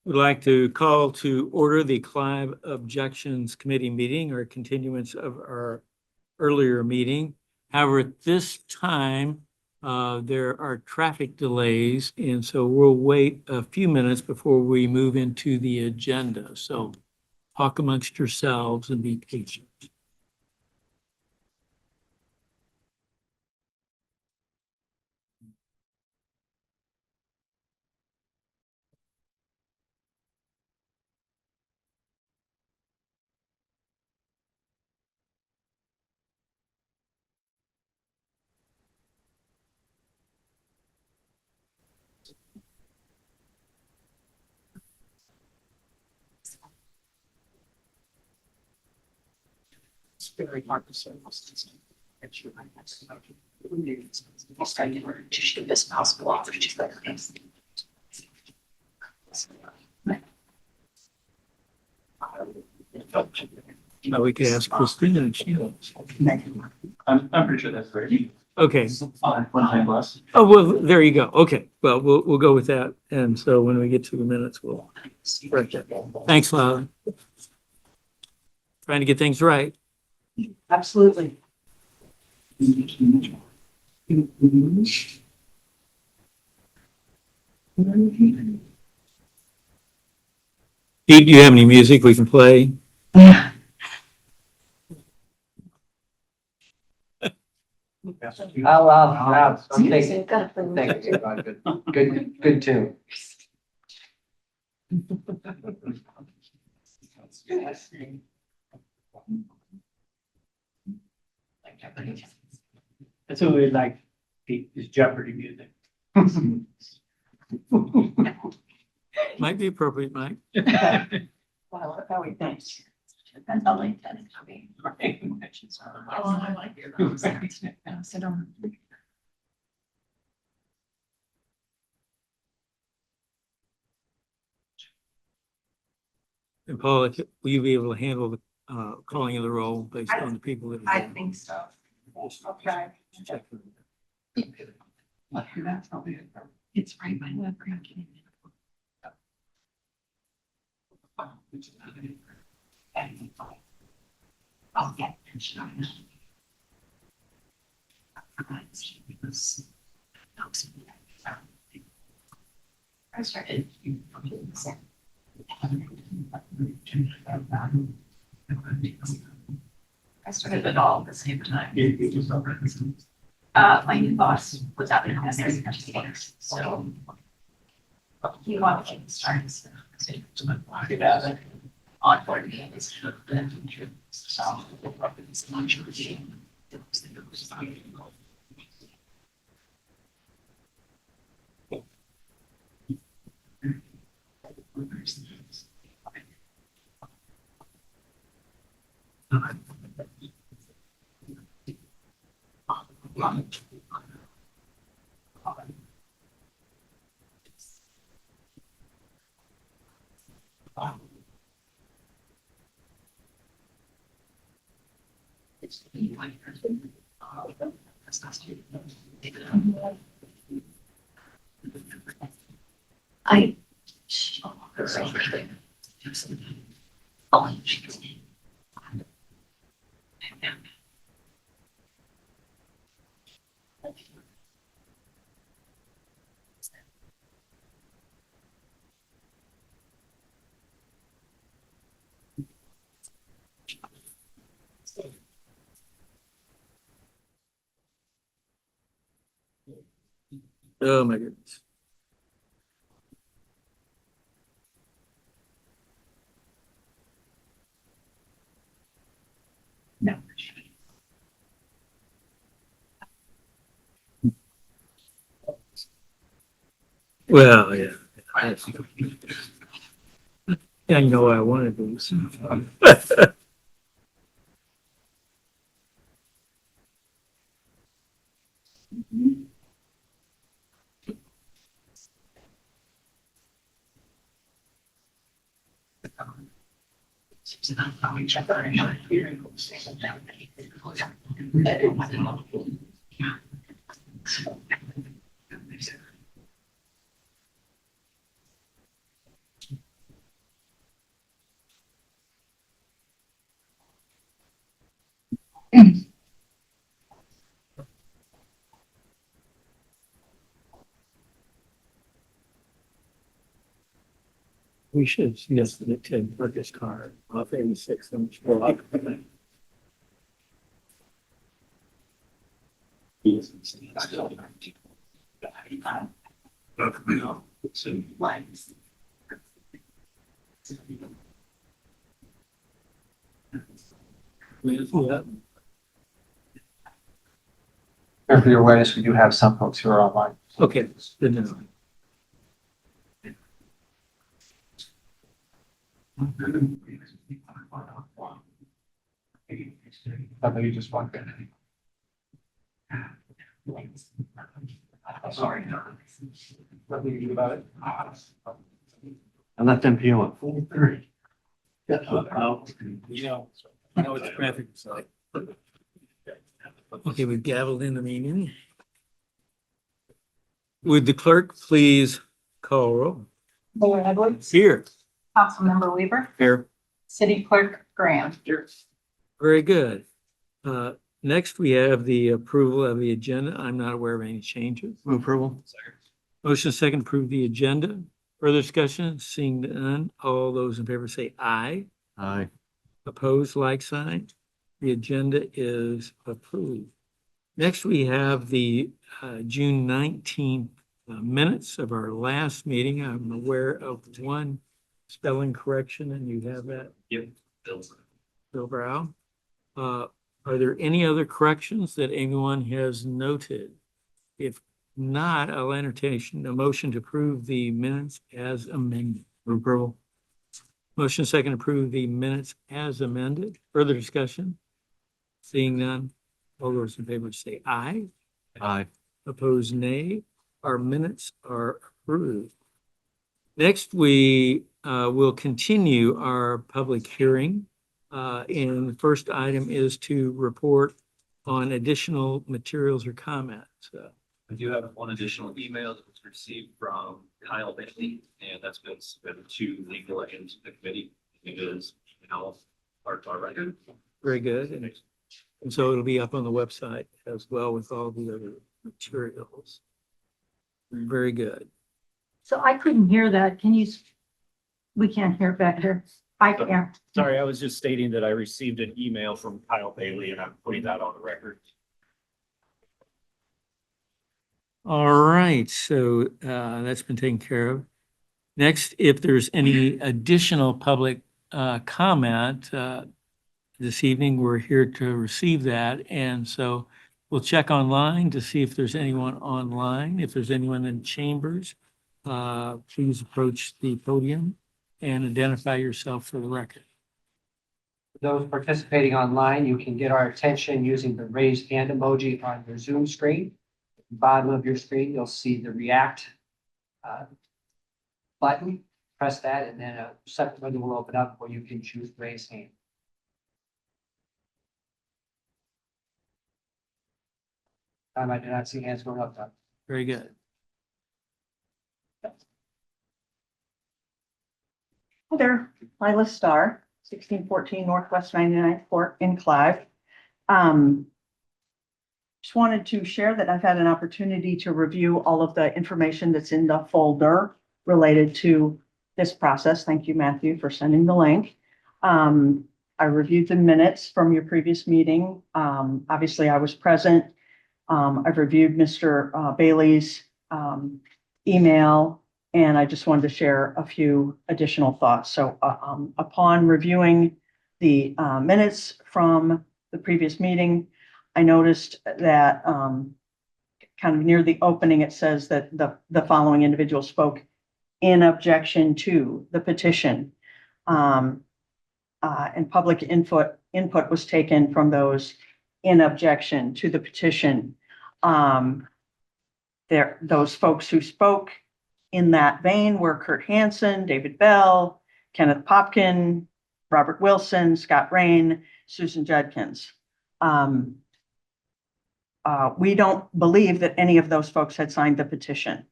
Would like to call to order the Clive Objections Committee meeting or continuance of our earlier meeting. However, at this time, there are traffic delays, and so we'll wait a few minutes before we move into the agenda. So talk amongst yourselves and be patient. It's very hard to say. It's your I'll try to get her to shoot this possible off. She's got her hands. Now we could ask Christina and she knows. I'm pretty sure that's right. Okay. One time less. Oh, well, there you go. Okay. Well, we'll go with that. And so when we get to the minutes, we'll correct that. Thanks, Lila. Trying to get things right. Absolutely. Pete, do you have any music we can play? I'll take, Good. good tune. That's what we like, is Jeopardy music. Might be appropriate, Mike. Well, how we think. Depends how late that is coming. Oh, I like your those. So don't. And Paula, will you be able to handle the calling of the roll based on the people that? I think so. Okay. Check. It's right by the grandkid. Oh, yeah. I started. I started it all at the same time. My new boss was out in Texas, so he wanted to start on board games. So. Oh, my goodness. No. Well, yeah. Yeah, you know what I want to do. So. We should suggest that Tim park his car off 86 and pull up. Lines. Yeah, For your awareness, we do have some folks who are online. okay, good to know. I know you just want to. Sorry. Nothing you do about it? I left MPO at 4:30. I know it's traffic, so. Okay, we've gavelled in the meeting. Would the clerk please call roll? Mayor Edwards, Here. Councilmember Weaver, Here. City Clerk Graham. Very good. Next, we have the approval of the agenda. I'm not aware of any changes. Move approval. Motion second, approve the agenda. Further discussion, seeing none, all those in favor say aye. Aye. Opposed, like sign. The agenda is approved. Next, we have the June 19th minutes of our last meeting. I'm aware of one spelling correction, and you have that. Yep. Bill Brown. Are there any other corrections that anyone has noted? If not, I'll entertain a motion to approve the minutes as amended. Move approval. Motion second, approve the minutes as amended. Further discussion? Seeing none, all those in favor say aye. Aye. Opposed, nay. Our minutes are approved. Next, we will continue our public hearing. And the first item is to report on additional materials or comments. I do have one additional email that was received from Kyle Bailey, and that's been submitted to legal and to the committee. It is now part of our record. Very good. And so it'll be up on the website as well with all the other materials. Very good. So I couldn't hear that. We can't hear it back here. I can't. Sorry, I was just stating that I received an email from Kyle Bailey and I'm putting that on the record. All right, so that's been taken care of. Next, if there's any additional public comment this evening, we're here to receive that. And so we'll check online to see if there's anyone online. If there's anyone in chambers, please approach the podium and identify yourself for the record. For those participating online, you can get our attention using the raised hand emoji on your Zoom screen. At the bottom of your screen, you'll see the react button. Press that and then a separate window will open up where you can choose raise hand. I do not see hands going up. Doug. Very good. Hi there, Lila Starr, 1614 Northwest 99th Court in Clive. Just wanted to share that I've had an opportunity to review all of the information that's in the folder related to this process. Thank you, Matthew, for sending the link. I reviewed the minutes from your previous meeting. Obviously, I was present. I've reviewed Mr. Bailey's email. And I just wanted to share a few additional thoughts. So upon reviewing the minutes from the previous meeting, I noticed that kind of near the opening, it says that the following individual spoke in objection to the petition. And public input was taken from those in objection to the petition. Those folks who spoke in that vein were Kurt Hansen, David Bell, Kenneth Popkin, Robert Wilson, Scott Rain, Susan Judkins. We don't believe that any of those folks had signed the petition.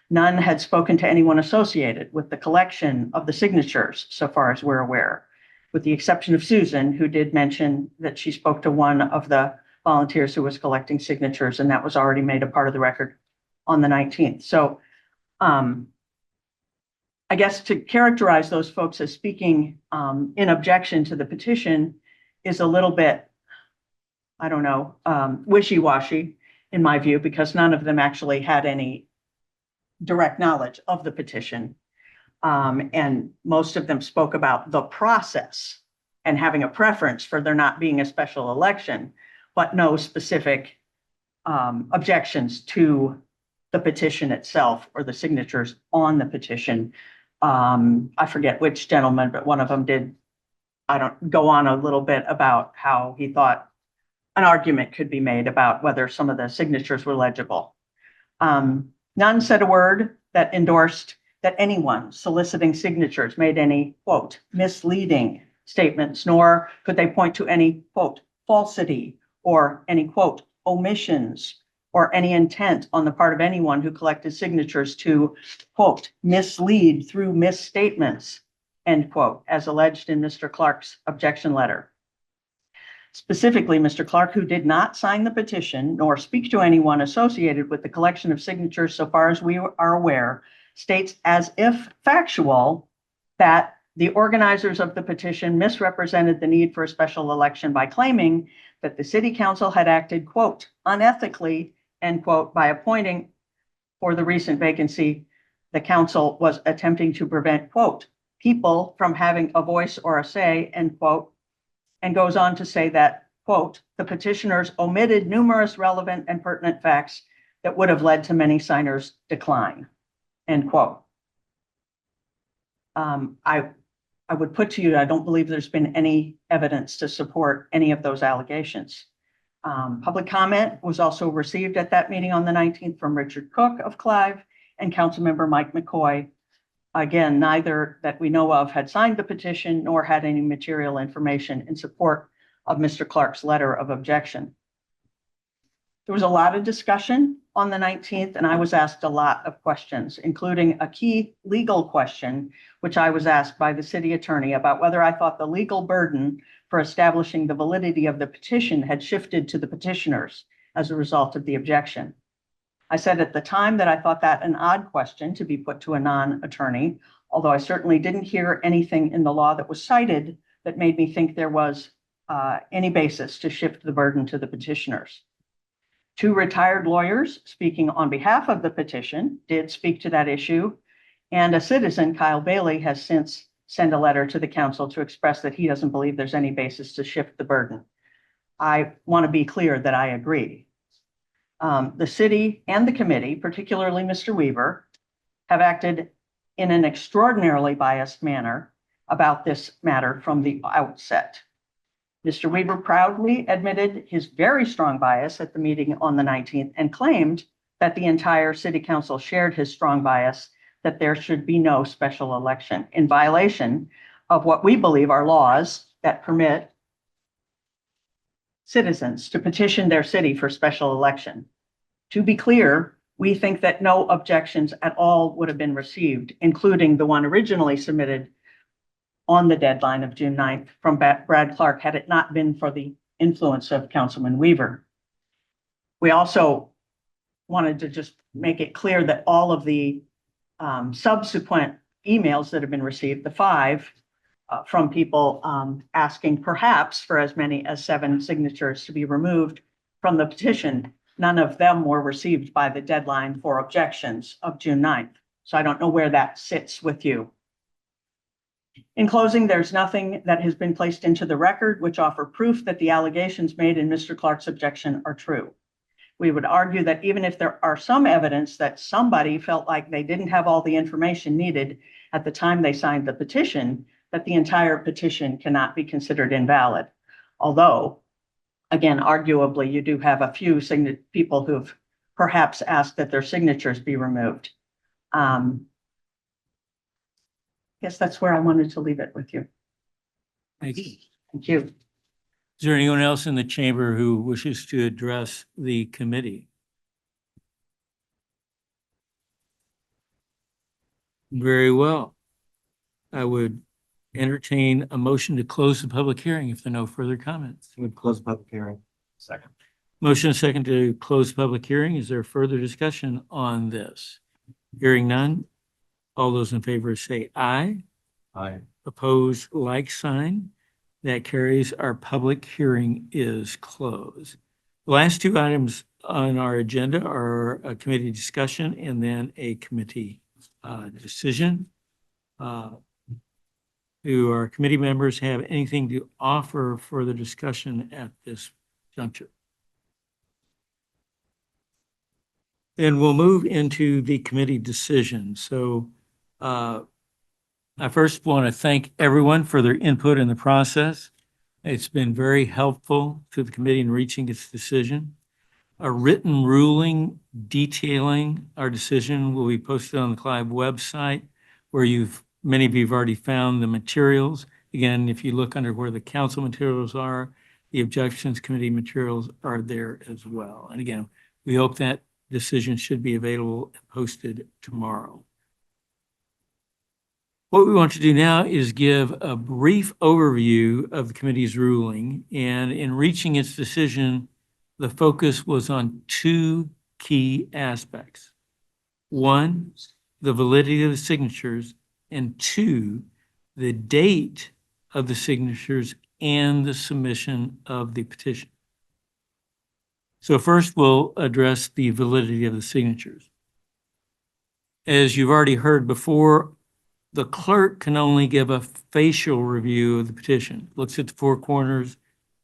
None had spoken to anyone associated with the collection of the signatures, so far as we're aware, with the exception of Susan, who did mention that she spoke to one of the volunteers who was collecting signatures, and that was already made a part of the record on the 19th. So I guess to characterize those folks as speaking in objection to the petition is a little bit, I don't know, wishy-washy in my view, because none of them actually had any direct knowledge of the petition. And most of them spoke about the process and having a preference for there not being a special election, but no specific objections to the petition itself or the signatures on the petition. I forget which gentleman, but one of them did, go on a little bit about how he thought an argument could be made about whether some of the signatures were legible. None said a word that endorsed that anyone soliciting signatures made any, quote, misleading statements, nor could they point to any, quote, falsity or any, quote, omissions or any intent on the part of anyone who collected signatures to, quote, mislead through misstatements, end quote, as alleged in Mr. Clark's objection letter. Specifically, Mr. Clark, who did not sign the petition nor speak to anyone associated with the collection of signatures so far as we are aware, states as if factual that the organizers of the petition misrepresented the need for a special election by claiming that the city council had acted, quote, unethically, end quote, by appointing for the recent vacancy, the council was attempting to prevent, quote, people from having a voice or a say, end quote, and goes on to say that, quote, the petitioners omitted numerous relevant and pertinent facts that would have led to many signers' decline, end quote. I would put to you, I don't believe there's been any evidence to support any of those allegations. Public comment was also received at that meeting on the 19th from Richard Cook of Clive and Councilmember Mike McCoy. Again, neither that we know of had signed the petition nor had any material information in support of Mr. Clark's letter of objection. There was a lot of discussion on the 19th, and I was asked a lot of questions, including a key legal question, which I was asked by the city attorney about whether I thought the legal burden for establishing the validity of the petition had shifted to the petitioners as a result of the objection. I said at the time that I thought that an odd question to be put to a non-attorney, although I certainly didn't hear anything in the law that was cited that made me think there was any basis to shift the burden to the petitioners. Two retired lawyers speaking on behalf of the petition did speak to that issue, and a citizen, Kyle Bailey, has since sent a letter to the council to express that he doesn't believe there's any basis to shift the burden. I want to be clear that I agree. The city and the committee, particularly Mr. Weaver, have acted in an extraordinarily biased manner about this matter from the outset. Mr. Weaver proudly admitted his very strong bias at the meeting on the 19th and claimed that the entire city council shared his strong bias that there should be no special election in violation of what we believe are laws that permit citizens to petition their city for special election. To be clear, we think that no objections at all would have been received, including the one originally submitted on the deadline of June 9th from Brad Clark, had it not been for the influence of Councilman Weaver. We also wanted to just make it clear that all of the subsequent emails that have been received, the 5 from people asking perhaps for as many as 7 signatures to be removed from the petition, none of them were received by the deadline for objections of June 9th. So I don't know where that sits with you. In closing, there's nothing that has been placed into the record which offer proof that the allegations made in Mr. Clark's objection are true. We would argue that even if there are some evidence that somebody felt like they didn't have all the information needed at the time they signed the petition, that the entire petition cannot be considered invalid. Although, again, arguably, you do have a few people who've perhaps asked that their signatures be removed. Guess that's where I wanted to leave it with you. Thank you. Thank you. Is there anyone else in the chamber who wishes to address the committee? Very well. I would entertain a motion to close the public hearing if there are no further comments. We'd close the public hearing. Second. Motion and second to close public hearing. Is there further discussion on this? Hearing none. All those in favor say aye. Aye. Opposed, like sign. That carries. Our public hearing is closed. The last two items on our agenda are a committee discussion and then a committee decision. Do our committee members have anything to offer for the discussion at this juncture? Then we'll move into the committee decision. So I first want to thank everyone for their input in the process. It's been very helpful to the committee in reaching its decision. A written ruling detailing our decision will be posted on the Clive website, where many of you have already found the materials. Again, if you look under where the council materials are, the Objections Committee materials are there as well. And again, we hope that decision should be available and posted tomorrow. What we want to do now is give a brief overview of the committee's ruling, and in reaching its decision, the focus was on two key aspects. One, the validity of the signatures, and two, the date of the signatures and the submission of the petition. So first, we'll address the validity of the signatures. As you've already heard before, the clerk can only give a facial review of the petition. Looks at the four corners,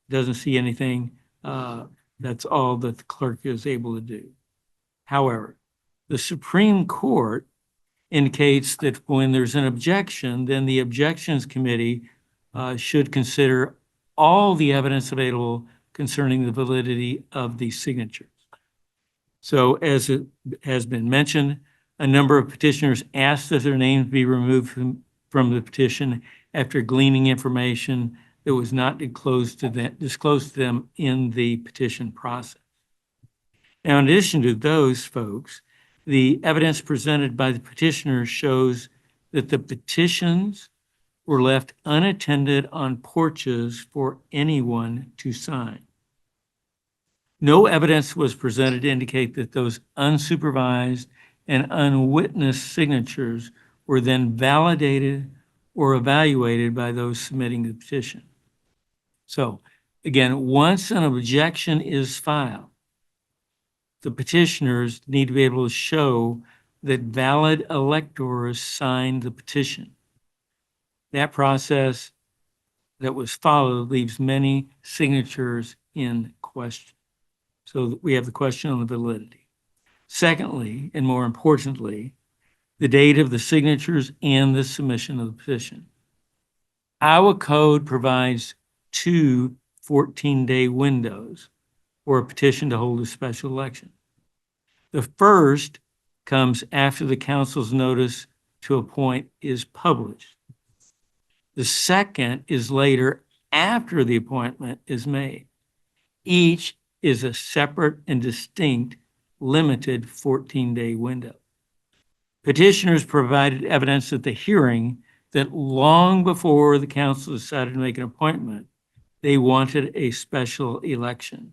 doesn't see anything. That's all that the clerk is able to do. However, the Supreme Court indicates that when there's an objection, then the Objections Committee should consider all the evidence available concerning the validity of the signatures. So as it has been mentioned, a number of petitioners asked that their names be removed from the petition after gleaning information that was not disclosed to them in the petition process. Now, in addition to those folks, the evidence presented by the petitioners shows that the petitions were left unattended on porches for anyone to sign. No evidence was presented to indicate that those unsupervised and unwitnessed signatures were then validated or evaluated by those submitting the petition. So again, once an objection is filed, the petitioners need to be able to show that valid electors signed the petition. That process that was followed leaves many signatures in question. So we have the question on the validity. Secondly, and more importantly, the date of the signatures and the submission of the petition. Iowa code provides two 14-day windows for a petition to hold a special election. The first comes after the council's notice to appoint is published. The second is later after the appointment is made. Each is a separate and distinct limited 14-day window. Petitioners provided evidence at the hearing that long before the council decided to make an appointment, they wanted a special election.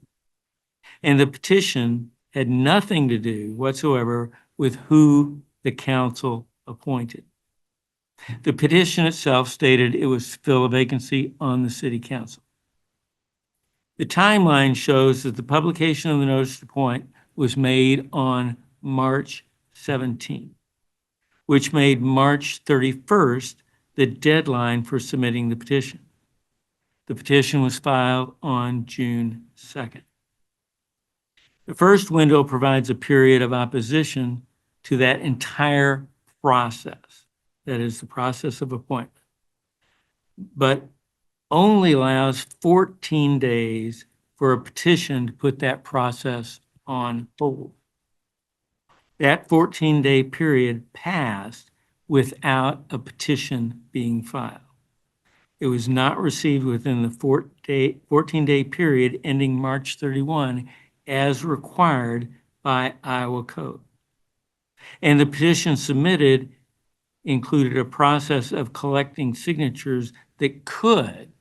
And the petition had nothing to do whatsoever with who the council appointed. The petition itself stated it was to fill a vacancy on the city council. The timeline shows that the publication of the notice to appoint was made on March 17th, which made March 31st the deadline for submitting the petition. The petition was filed on June 2nd. The first window provides a period of opposition to that entire process, that is the process of appointment, but only allows 14 days for a petition to put that process on hold. That 14-day period passed without a petition being filed. It was not received within the 14-day period ending March 31 as required by Iowa code. And the petition submitted included a process of collecting signatures that could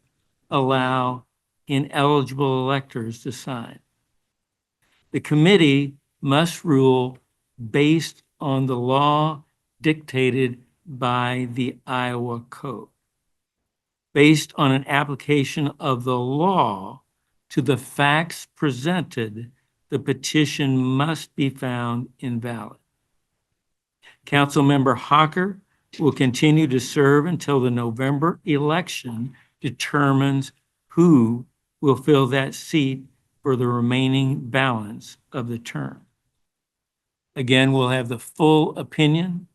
allow ineligible electors to sign. The committee must rule based on the law dictated by the Iowa Code. Based on an application of the law to the facts presented, the petition must be found invalid. Councilmember Hawker will continue to serve until the November election determines who will fill that seat for the remaining balance of the term. Again, we'll have the full opinion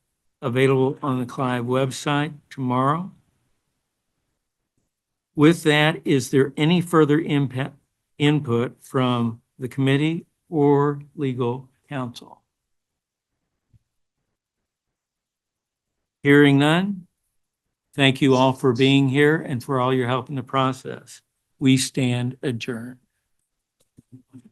available on the Clive website tomorrow. With that, is there any further input from the committee or legal counsel? Hearing none, thank you all for being here and for all your help in the process. We stand adjourned.